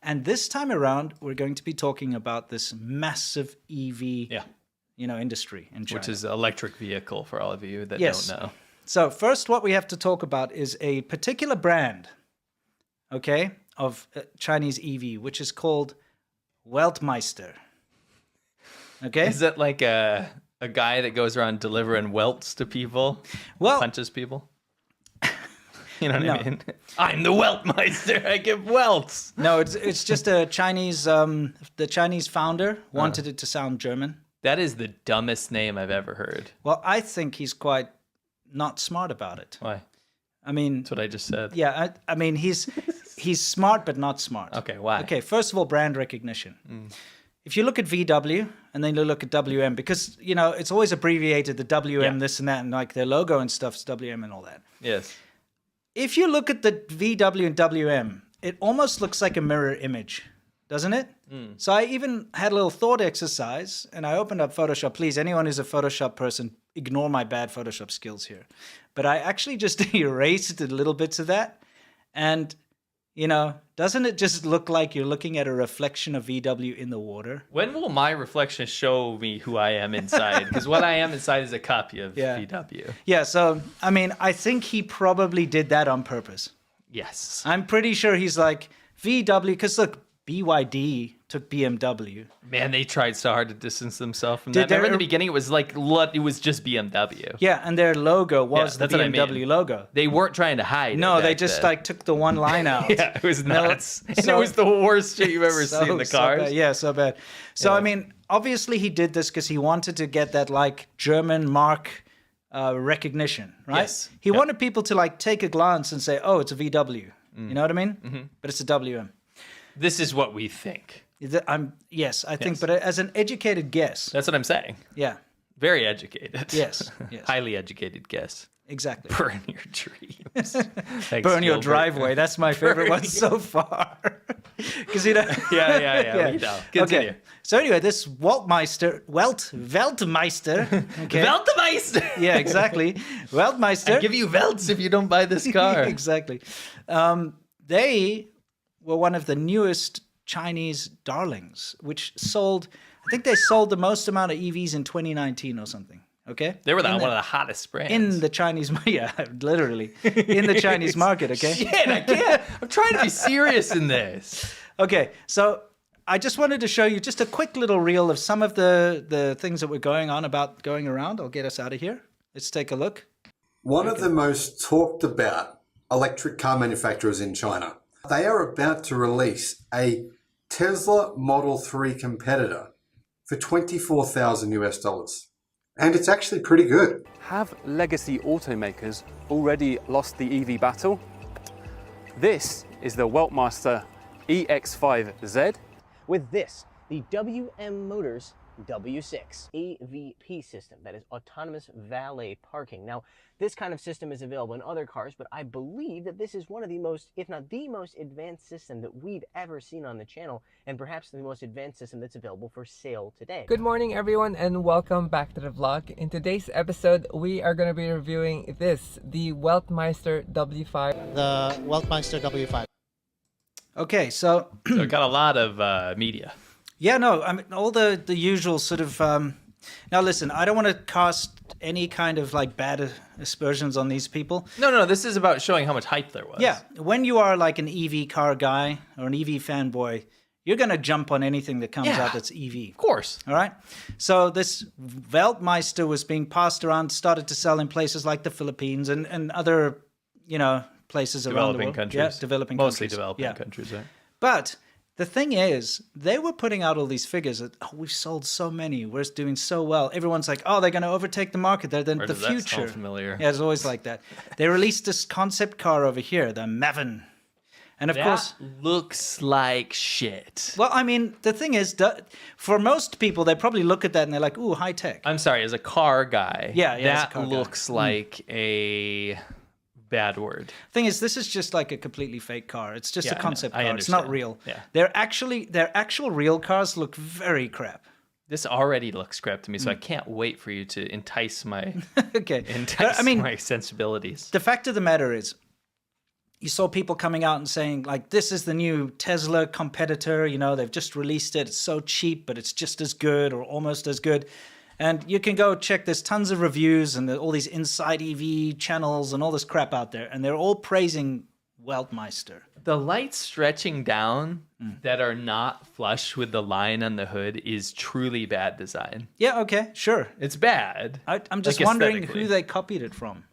And this time around, we're going to be talking about this massive EV industry in China. Which is electric vehicle for all of you that Yes. don't know. So first, what we have to talk about is a particular brand, okay, of Chinese EV, which is called Weltmeister. Okay? Is that like a guy that goes around delivering welts to people? Well, punches people? You know what I mean? I'm the Weltmeister. I give welts. No, it's just a Chinese. The Chinese founder wanted it to sound German. That is the dumbest name I've ever heard. Well, I think he's quite not smart about it. Why? I mean, That's what I just said. yeah. I mean, he's smart but not smart. Okay, why? Okay, first of all, brand recognition. If you look at VW and then you look at WM, because it's always abbreviated the WM this and that, and like their logo and stuff's WM and all that. Yes. If you look at the VW and WM, it almost looks like a mirror image, doesn't it? So I even had a little thought exercise, and I opened up Photoshop. Please, anyone who's a Photoshop person, ignore my bad Photoshop skills here. But I actually just erased a little bits of that, and doesn't it just look like you're looking at a reflection of VW in the water? When will my reflection show me who I am inside? Because what I am inside is a copy of VW. Yeah, so, I mean, I think he probably did that on purpose. Yes. I'm pretty sure he's like, VW, because look, BYD took BMW. Man, they tried so hard to distance themselves from that. Remember in the beginning, it was like, it was just BMW. Yeah, and their logo was the BMW logo. They weren't trying to hide No, it they just took the one line out. Yeah, it was nuts. And so- it was the worst shit you've ever seen in the cars. So bad. Yeah, so bad. So, I mean, obviously he did this because he wanted to get that, like, German mark recognition, right? Yes. He wanted people to, like, take a glance and say, oh, it's a VW. You know what I mean? Mm-hmm. But it's a WM. This is what we think. I think, but as an educated guess. That's what I'm saying. Yeah. Very educated. Yes. Highly educated guess. Exactly. Burn your dreams. Thanks, Burn your Gilbert. That's my favorite one so far. Because Yeah. We know. Continue. Okay. So anyway, this Weltmeister. Okay. Weltmeister. Yeah, exactly. Weltmeister. I'll give you welts if you don't buy this car. Exactly. They were one of the newest Chinese darlings, which sold, I think they sold the most amount of EVs in 2019 or something. Okay? They were one of the hottest brands. In the Chinese, literally. In the Chinese market, okay? Shit, I can't. I'm trying to be serious in this. Okay, so I just wanted to show you just a quick little reel of some of the things that were going around. I'll get us out of here. Let's take a look. One of the most talked about electric car manufacturers in China. They are about to release a Tesla Model 3 competitor for $24,000. And it's actually pretty good. Have legacy automakers already lost the EV battle? This is the Weltmeister EX5Z. With this, the WM Motors W6 AVP system, that is autonomous valet parking. Now, this kind of system is available in other cars, but I believe that this is one of the most, if not the most advanced system that we've ever seen on the channel, and perhaps the most advanced system that's available for sale today. Good morning everyone and welcome back to the vlog. In today's episode, we are going to be reviewing the Weltmeister W5. The Weltmeister W5. Okay, so it got a lot of media. Yeah, no, I mean, all the usual sort of... now, listen, I don't want to cast any kind of, like, bad aspersions on these people. No, this is about showing how much hype there was. Yeah, when you are, like, an EV car guy or an EV fanboy, you're going to jump on anything that comes out that's EV. Of course. All right? So this Weltmeister was being passed around, started to sell in places like the Philippines and other, places around the world. Countries. Yeah, developing Mostly countries. developing countries, right? But the thing is, they were putting out all these figures that, we've sold so many, we're doing so well. Everyone's like, they're going to overtake the market. They're the does future. That sound familiar? Yeah, it's always like that. They released this concept car over here, the Maven. And of course, looks like shit. Well, I mean, the thing is, for most people, they probably look at that and they're like, ooh, high tech. I'm sorry, as a car guy, that looks like a bad word. Thing is, this is just like a completely fake car. It's just a concept car. It's not real. Yeah. Their actual real cars look very crap. This already looks crap to me, so I can't wait for you to entice my my sensibilities. The fact of the matter is, you saw people coming out and saying, like, this is the new Tesla competitor. You know, they've just released it. It's so cheap, but it's just as good or almost as good. And you can go check. There's tons of reviews and all these Inside EV channels and all this crap out there. And they're all praising Weltmeister. The lights stretching down that are not flush with the line on the hood is truly bad design. Yeah, okay, sure. It's bad. I'm just Like, wondering aesthetically. who they copied it from.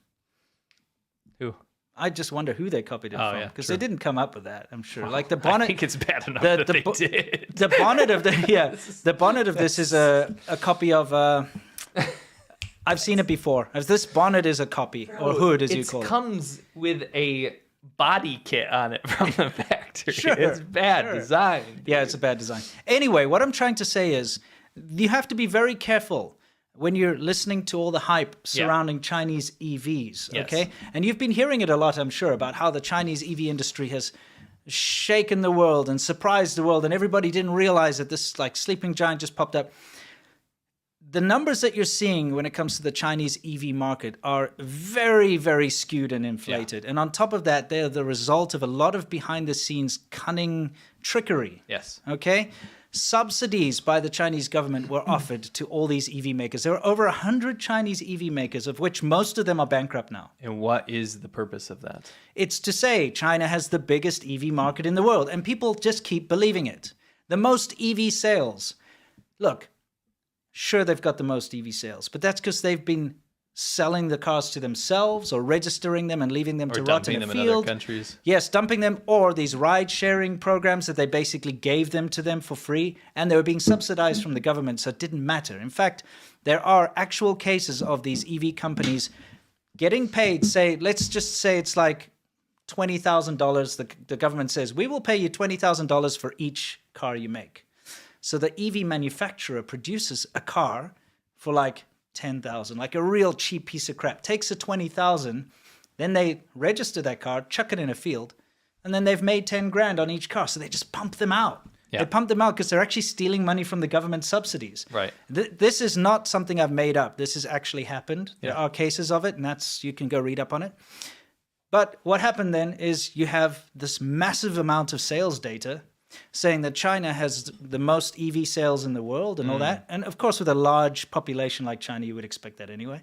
Who? I just wonder who they copied it from, yeah, because true. they didn't come up with that. I'm sure. Like the bonnet. I think it's bad enough the that they bo- did. The bonnet of the bonnet of this is a copy of. I've seen it before. As this bonnet is a copy or hood, as you call it. It comes with a body kit on it from the factory. Sure, It's bad design. Yeah, it's a bad design. Anyway, what I'm trying to say is you have to be very careful when you're listening to all the hype surrounding Chinese EVs, Yes. okay? And you've been hearing it a lot, I'm sure, about how the Chinese EV industry has shaken the world and surprised the world, and everybody didn't realize that this like sleeping giant just popped up. The numbers that you're seeing when it comes to the Chinese EV market are very, very skewed and inflated. And on top of that, they're the result of a lot of behind-the-scenes cunning trickery. Yes. Okay? Subsidies by the Chinese government were offered to all these EV makers. There are over 100 Chinese EV makers, of which most of them are bankrupt now. And what is the purpose of that? It's to say China has the biggest EV market in the world, and people just keep believing it. The most EV sales. Look, sure, they've got the most EV sales, but that's because they've been selling the cars to themselves or registering them and leaving them Or to rot dumping in a them in field. other countries. Yes, dumping them, or these ride-sharing programs that they basically gave them to them for free, and they were being subsidized from the government, so it didn't matter. In fact, there are actual cases of these EV companies getting paid, say, let's just say it's like $20,000. The government says, we will pay you $20,000 for each car you make. So the EV manufacturer produces a car for like 10,000, like a real cheap piece of crap. Takes the 20,000, then they register that car, chuck it in a field, and then they've made 10 grand on each car. So they just pump them out. Yeah. They pump them out because they're actually stealing money from the government subsidies. Right. This is not something I've made up. This has actually happened. There Yeah. are cases of it, and you can go read up on it. But what happened then is you have this massive amount of sales data saying that China has the most EV sales in the world and all that. And of course, with a large population like China, you would expect that anyway.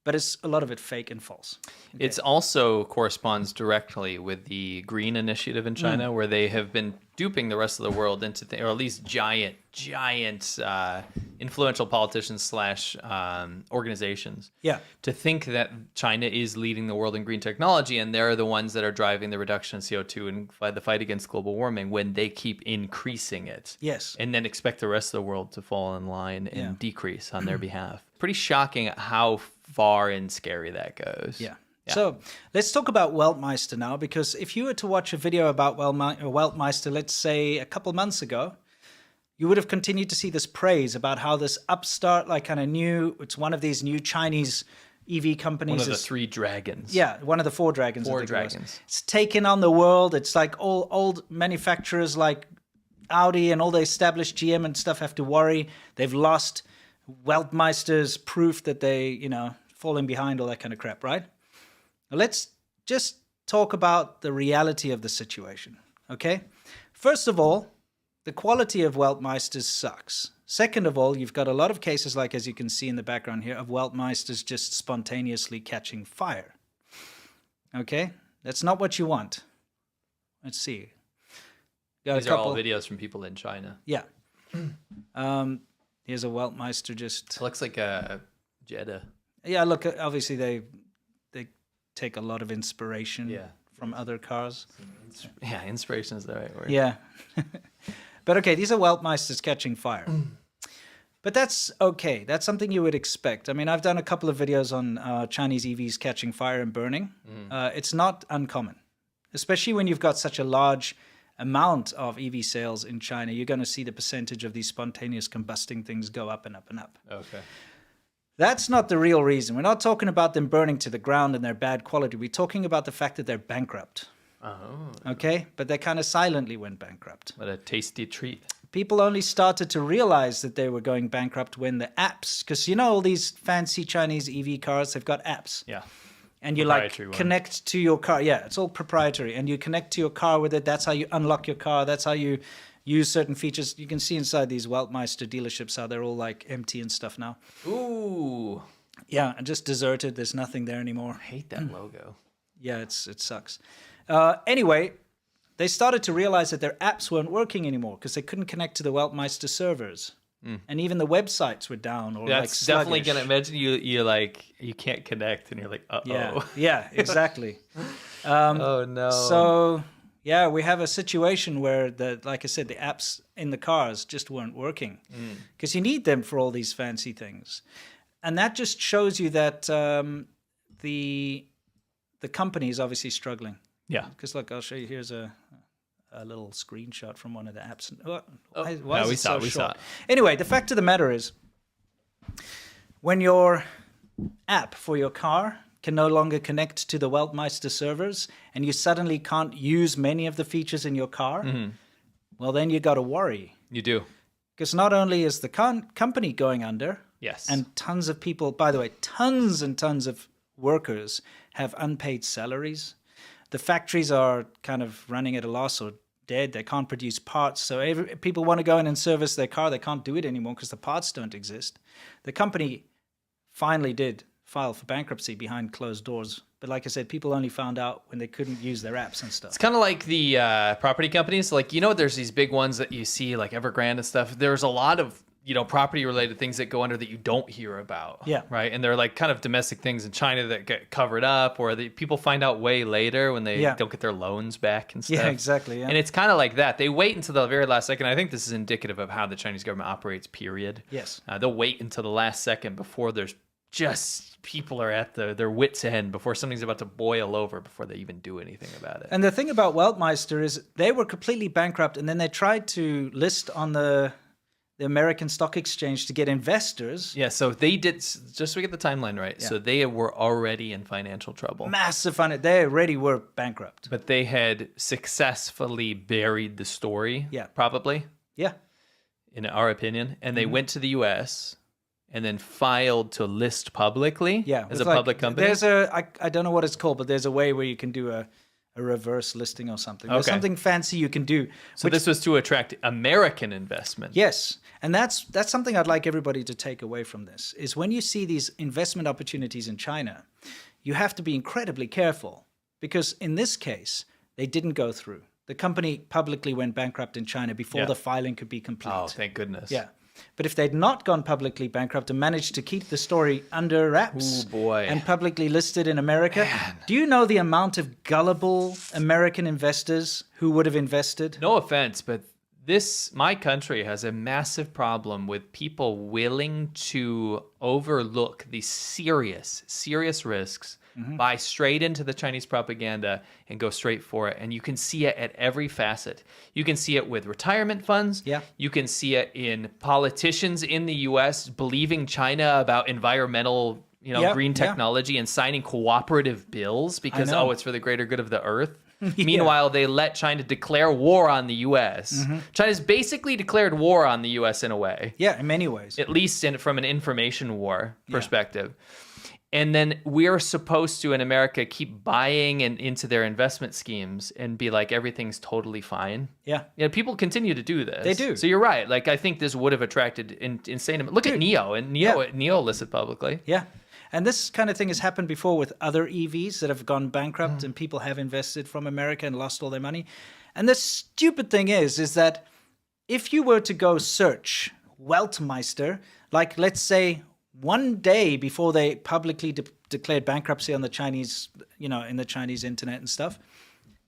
But it's a lot of it fake and false. It also corresponds directly with the Green Initiative in China, where they have been duping the rest of the world into, or at least giant influential politicians / organizations. Yeah. To think that China is leading the world in green technology, and they're the ones that are driving the reduction of CO2 and the fight against global warming, when they keep increasing it. Yes. And then expect the rest of the world to fall in line and decrease on their behalf. Pretty shocking how far and scary that goes. Yeah. So let's talk about Weltmeister now, because if you were to watch a video about Weltmeister, let's say a couple months ago, you would have continued to see this praise about how this upstart, like kind of new, it's one of these new Chinese EV companies. One of the three dragons. Yeah, one of the four dragons. I Four think it was. dragons. It's taken on the world. It's like all old manufacturers like Audi and all the established GM and stuff have to worry. They've lost Weltmeister's proof that they, falling behind, all that kind of crap, right? Now let's just talk about the reality of the situation, okay? First of all, the quality of Weltmeisters sucks. Second of all, you've got a lot of cases, like as you can see in the background here, of Weltmeisters just spontaneously catching fire. Okay? That's not what you want. Let's see. Got These are all videos from people in China. Yeah. Here's a Weltmeister just... It looks like a Jetta. Yeah, look, obviously they take a lot of inspiration from other cars. Yeah, inspiration is the right word. Yeah. But okay, these are Weltmeisters catching fire. But that's okay. That's something you would expect. I mean, I've done a couple of videos on Chinese EVs catching fire and burning. It's not uncommon, especially when you've got such a large amount of EV sales in China. You're going to see the percentage of these spontaneous combusting things go up and up and up. Okay. That's not the real reason. We're not talking about them burning to the ground and their bad quality. We're talking about the fact that they're bankrupt. Oh. Okay? But they kind of silently went bankrupt. What a tasty treat. People only started to realize that they were going bankrupt when the apps, because all these fancy Chinese EV cars, they've got apps. Yeah. and you like Proprietary one. connect to your car. Yeah, it's all proprietary, and you connect to your car with it. That's how you unlock your car. That's how you use certain features. You can see inside these Weltmeister dealerships how they're all like empty and stuff now. Ooh, Yeah, and just deserted. There's nothing there anymore. I hate that logo. Yeah, it sucks. Anyway, they started to realize that their apps weren't working anymore because they couldn't connect to the Weltmeister servers. And even the websites were down or That's like definitely sluggish. gonna imagine you can't connect and you're like, Yeah, exactly. Oh no. So yeah, we have a situation where like I said, the apps in the cars just weren't working because you need them for all these fancy things, and that just shows you that the company is obviously struggling. Yeah. Because look, I'll show you. Here's a little screenshot from one of the apps. we saw it. Anyway, the fact of the matter is, when your app for your car can no longer connect to the Weltmeister servers, and you suddenly can't use many of the features in your car, well, then you got to worry. You do. Because not only is the company going under, Yes. and tons of people, by the way, tons and tons of workers have unpaid salaries. The factories are kind of running at a loss or dead. They can't produce parts. So people want to go in and service their car. They can't do it anymore because the parts don't exist. The company finally did file for bankruptcy behind closed doors. But like I said, people only found out when they couldn't use their apps and stuff. It's kind of like the property companies. Like, there's these big ones that you see, like Evergrande and stuff. There's a lot of, property-related things that go under that you don't hear about. Yeah. Right? And they're like kind of domestic things in China that get covered up, or people find out way later when they don't get their loans back and stuff. Yeah, exactly. Yeah. And it's kind of like that. They wait until the very last second. I think this is indicative of how the Chinese government operates, period. Yes. They'll wait until the last second before there's just people are at their wits' end, before something's about to boil over, before they even do anything about it. And the thing about Weltmeister is they were completely bankrupt, and then they tried to list on the American Stock Exchange to get investors. Yeah, so they did, just so we get the timeline right, so they were already in financial trouble. Massive fund. They already were bankrupt. But they had successfully buried the story, probably, Yeah. in our opinion. And they went to the U.S. and then filed to list publicly as a public company. There's I don't know what it's called, but there's a way where you can do a reverse listing or something. There's something fancy you can do. So this was to attract American investment. Yes. And that's something I'd like everybody to take away from this, is when you see these investment opportunities in China, you have to be incredibly careful, because in this case, they didn't go through. The company publicly went bankrupt in China before the filing could be complete. Oh, thank goodness. Yeah. But if they'd not gone publicly bankrupt and managed to keep the story under wraps and publicly listed in America, do you know the amount of gullible American investors who would have invested? No offense, but my country has a massive problem with people willing to overlook the serious risks, buy straight into the Chinese propaganda and go straight for it. And you can see it at every facet. You can see it with retirement funds. Yeah. You can see it in politicians in the U.S. believing China about environmental, green technology and signing cooperative bills because, it's for the greater good of the earth. Meanwhile, they let China declare war on the U.S. China's basically declared war on the U.S. in a way. Yeah, in many ways. At least from an information war perspective. And then we're supposed to, in America, keep buying into their investment schemes and be like, everything's totally fine. Yeah. People continue to do this. They do. So you're right. Like, I think this would have attracted insane. Look at NIO. And NIO listed publicly. Yeah. And this kind of thing has happened before with other EVs that have gone bankrupt and people have invested from America and lost all their money. And the stupid thing is that if you were to go search Weltmeister, like let's say one day before they publicly declared bankruptcy on the Chinese, in the Chinese internet and stuff,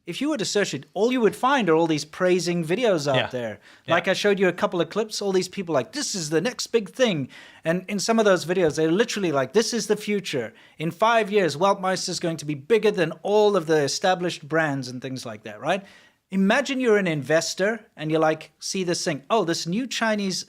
if you were to search it, all you would find are all these praising videos out there. Like I showed you a couple of clips, all these people like, this is the next big thing. And in some of those videos, they're literally like, this is the future. In 5 years, Weltmeister is going to be bigger than all of the established brands and things like that, right? Imagine you're an investor and you like, see this thing. Oh, this new Chinese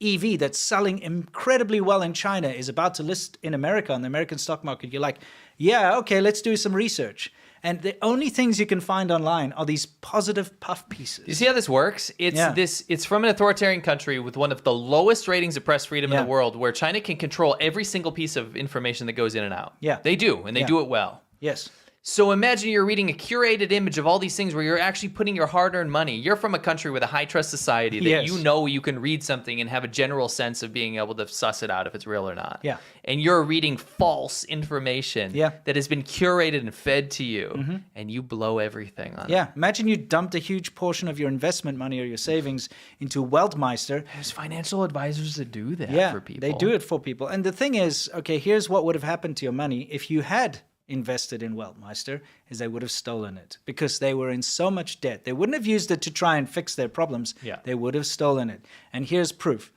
EV that's selling incredibly well in China is about to list in America on the American stock market. You're like, yeah, okay, let's do some research. And the only things you can find online are these positive puff pieces. You see how this works? It's from an authoritarian country with one of the lowest ratings of press freedom in the world, where China can control every single piece of information that goes in and out. Yeah. They do, and they do it well. Yes. So imagine you're reading a curated image of all these things where you're actually putting your hard-earned money. You're from a country with a high-trust society that Yes. you know you can read something and have a general sense of being able to suss it out if it's real or not. Yeah. And you're reading false information that has been curated and fed to you, and you blow everything on it. Yeah. Imagine you dumped a huge portion of your investment money or your savings into Weltmeister. There's financial advisors that do that Yeah, for people. they do it for people. And the thing is, okay, here's what would have happened to your money if you had invested in Weltmeister, is they would have stolen it because they were in so much debt. They wouldn't have used it to try and fix their problems. Yeah. They would have stolen it. And here's proof.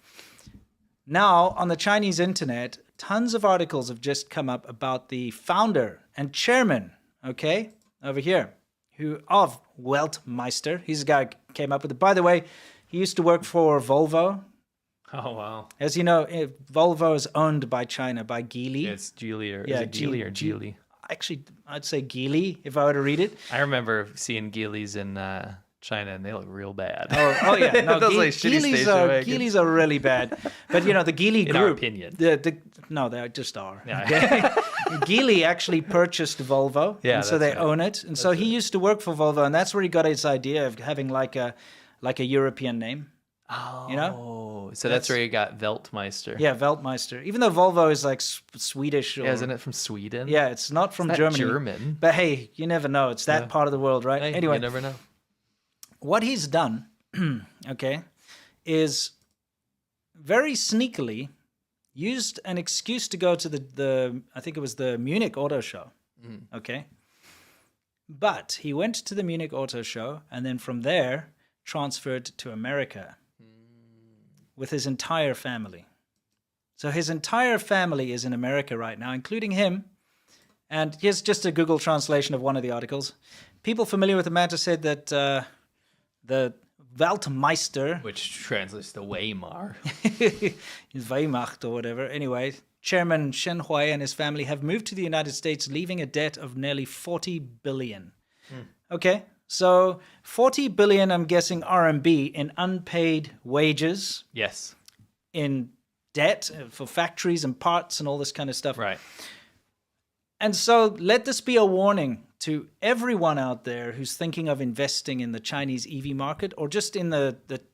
Now, on the Chinese internet, tons of articles have just come up about the founder and chairman, okay, over here, of Weltmeister. He's the guy who came up with it. By the way, he used to work for Volvo. Oh, wow. As you know, Volvo is owned by China, by Geely. It's Geely or, Yeah, is it Geely or Geely? Actually, I'd say Geely if I were to read it. I remember seeing Geelys in China, and they look real bad. Oh yeah, no, Those like shitty station wagons. Geelys are really bad. But you know, the Geely In group. our opinion. No, they just are. Yeah. Geely actually purchased Volvo, Yeah, and so they that's right. own it. And so he used to work for Volvo, and that's where he got his idea of having like a European name. Oh, You know? so that's where you got Weltmeister. Yeah, Weltmeister. Even though Volvo is like Swedish, or, Yeah, isn't it from Sweden? Yeah, it's not from It's not Germany. German. But hey, you never know. It's that part of the world, right? Hey, Anyway, you never know. what he's done, okay, is very sneakily used an excuse to go to the I think it was the Munich Auto Show, okay? But he went to the Munich Auto Show and then from there transferred to America with his entire family. So his entire family is in America right now, including him. And here's just a Google translation of one of the articles. People familiar with the matter said that the Weltmeister, Which translates to Weimar. Weihmacht or whatever. Anyway, Chairman Shen Hui and his family have moved to the United States, leaving a debt of nearly 40 billion. Okay, so 40 billion, I'm guessing RMB, in unpaid wages, Yes. in debt for factories and parts and all this kind of stuff. Right. And so let this be a warning to everyone out there who's thinking of investing in the Chinese EV market or just in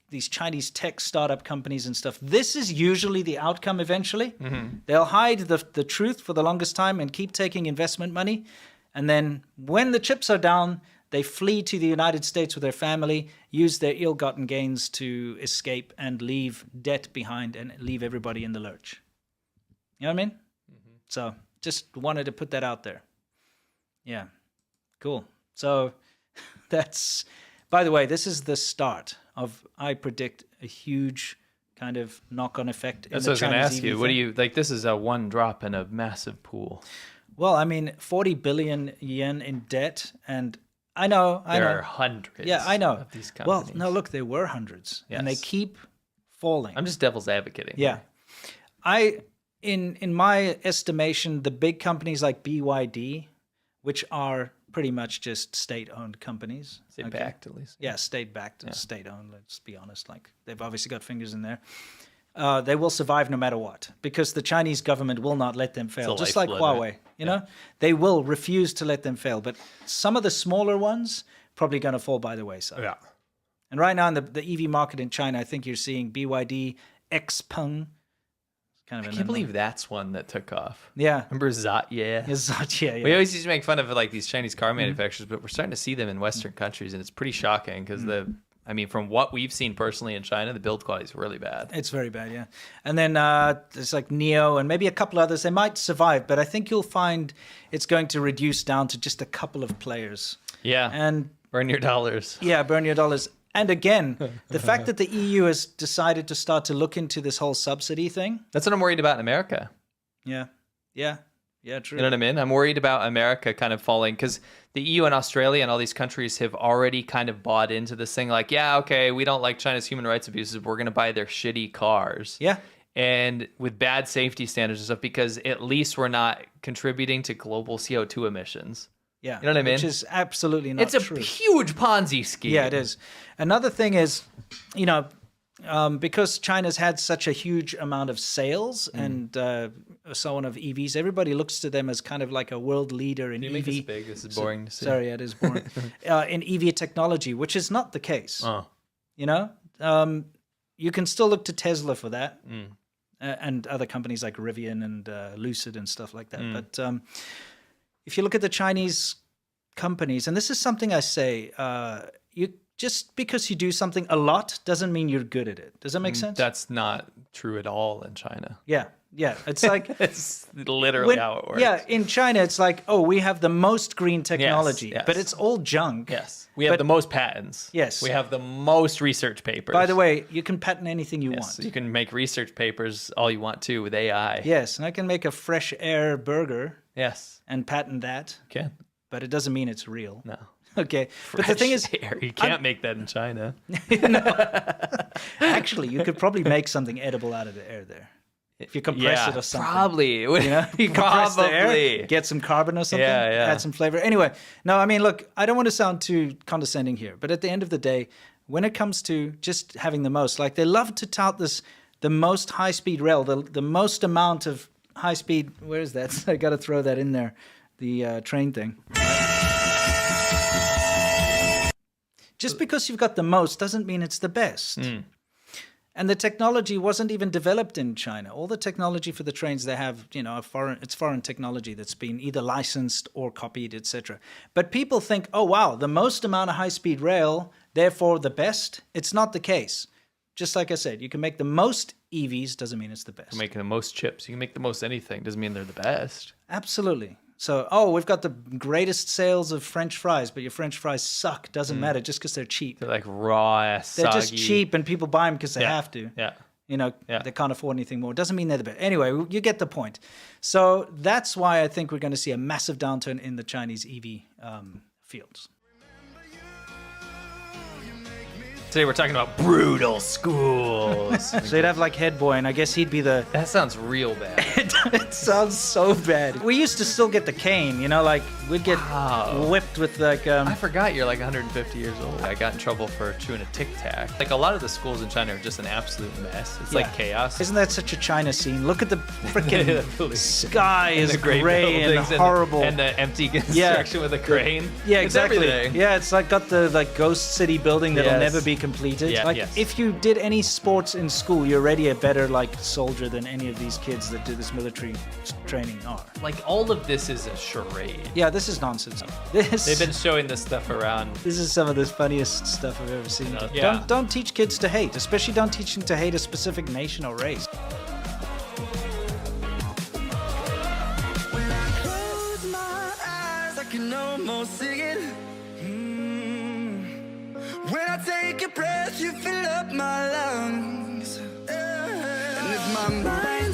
these Chinese tech startup companies and stuff. This is usually the outcome eventually. They'll hide the truth for the longest time and keep taking investment money. And then when the chips are down, they flee to the United States with their family, use their ill-gotten gains to escape and leave debt behind and leave everybody in the lurch. You know what I mean? So just wanted to put that out there. Yeah, cool. So that's, by the way, this is the start of, I predict, a huge kind of knock-on effect. That's in what I was the going to Chinese ask EV you. What do thing. you, like, this is a one drop in a massive pool. Well, I mean, 40 billion yen in debt, and I know. There are hundreds Yeah, I know. of these Well, companies. no, look, there were hundreds, and they Yes. keep falling. I'm just devil's advocating. Yeah. In my estimation, the big companies like BYD, which are pretty much just state-owned companies. Sit backed at least. Yeah, state-backed and state-owned, let's be honest. Like, they've obviously got fingers in there. They will survive no matter what, because the Chinese government will not let them fail. It's a Just like lifeblood, Huawei, right? you know? They will refuse to let them fail. But some of the smaller ones probably going to fall by the wayside. Yeah. And right now in the EV market in China, I think you're seeing BYD, XPeng. Kind of I can't believe that's one that took off. Yeah. Remember Zatye? Yeah. We always used to make fun of like these Chinese car manufacturers, but we're starting to see them in Western countries, and it's pretty shocking because from what we've seen personally in China, the build quality is really bad. It's very bad, yeah. And then there's like Neo and maybe a couple others. They might survive, but I think you'll find it's going to reduce down to just a couple of players. Yeah. And burn your dollars. yeah, burn your dollars. And again, the fact that the EU has decided to start to look into this whole subsidy thing. That's what I'm worried about in America. Yeah, true. You know what I mean? I'm worried about America kind of falling because the EU and Australia and all these countries have already kind of bought into this thing like, yeah, okay, we don't like China's human rights abuses, but we're going to buy their shitty cars. Yeah. And with bad safety standards and stuff, because at least we're not contributing to global CO2 emissions. Yeah. You know what I mean? Which is absolutely not It's a true. huge Ponzi scheme. Yeah, it is. Another thing is, because China's had such a huge amount of sales and so on of EVs. Everybody looks to them as kind of like a world leader in Can EV. you make this big? This is boring to see. Sorry, it is boring. In EV technology, which is not the case. Oh. You know, you can still look to Tesla for that, and other companies like Rivian and Lucid and stuff like that. But if you look at the Chinese companies, and this is something I say, you just because you do something a lot doesn't mean you're good at it. Does that make sense? That's not true at all in China. Yeah. It's like It's literally how it works. Yeah, in China, it's like, oh, we have the most green technology, yes. but it's all junk. Yes. We have the most patents. Yes. We have the most research papers. By the way, you can patent anything you yes. want. You can make research papers all you want to with AI. Yes, and I can make a fresh air burger Yes. and patent that, You can. but it doesn't mean it's real. No. Okay, but the thing is, Air. You can't make that in China. actually, you could probably make something edible out of the air there. If you compress it or something. Probably. You know, you compress the air, Probably. get some carbon or something, Yeah. add some flavor. Anyway, no, I mean, look, I don't want to sound too condescending here, but at the end of the day, when it comes to just having the most, like they love to tout this, the most high-speed rail, the most amount of high-speed, where is that? I got to throw that in there, the train thing. Just because you've got the most doesn't mean it's the best. And the technology wasn't even developed in China. All the technology for the trains they have, you know, it's foreign technology that's been either licensed or copied, etc. But people think, oh, wow, the most amount of high-speed rail, therefore the best. It's not the case. Just like I said, you can make the most EVs, doesn't mean it's the best. You can make the most chips. You can make the most anything. Doesn't mean they're the best. Absolutely. So, oh, we've got the greatest sales of French fries, but your French fries suck. Doesn't matter just because they're cheap. They're like raw, They're soggy. just cheap and people buy them because they have to. Yeah. You know, Yeah. they can't afford anything more. Doesn't mean they're the best. Anyway, you get the point. So that's why I think we're going to see a massive downturn in the Chinese EV fields. Today we're talking about brutal schools. So you'd have like Head Boy, and I guess he'd be the... That sounds real bad. It sounds so bad. We used to still get the cane, you know, like we'd get whipped with like... I forgot you're like 150 years old. I got in trouble for chewing a Tic Tac. Like a lot of the schools in China are just an absolute mess. It's like chaos. Isn't that such a China scene? Look at the freaking sky is the great gray and buildings horrible. and the empty construction with a crane. Yeah, It's exactly. everything. Yeah, it's like got the like ghost city building that'll Yes. never be completed. Yeah, like yes. if you did any sports in school, you're already a better like soldier than any of these kids that do this military training are. Like all of this is a charade. Yeah, this is nonsense. They've been showing this stuff around. This is some of the funniest stuff I've ever seen. Yeah. Don't teach kids to hate, especially don't teach them to hate a specific nation or race. Close my eyes, I can almost see it. When I take a breath, you fill up my lungs. And if my mind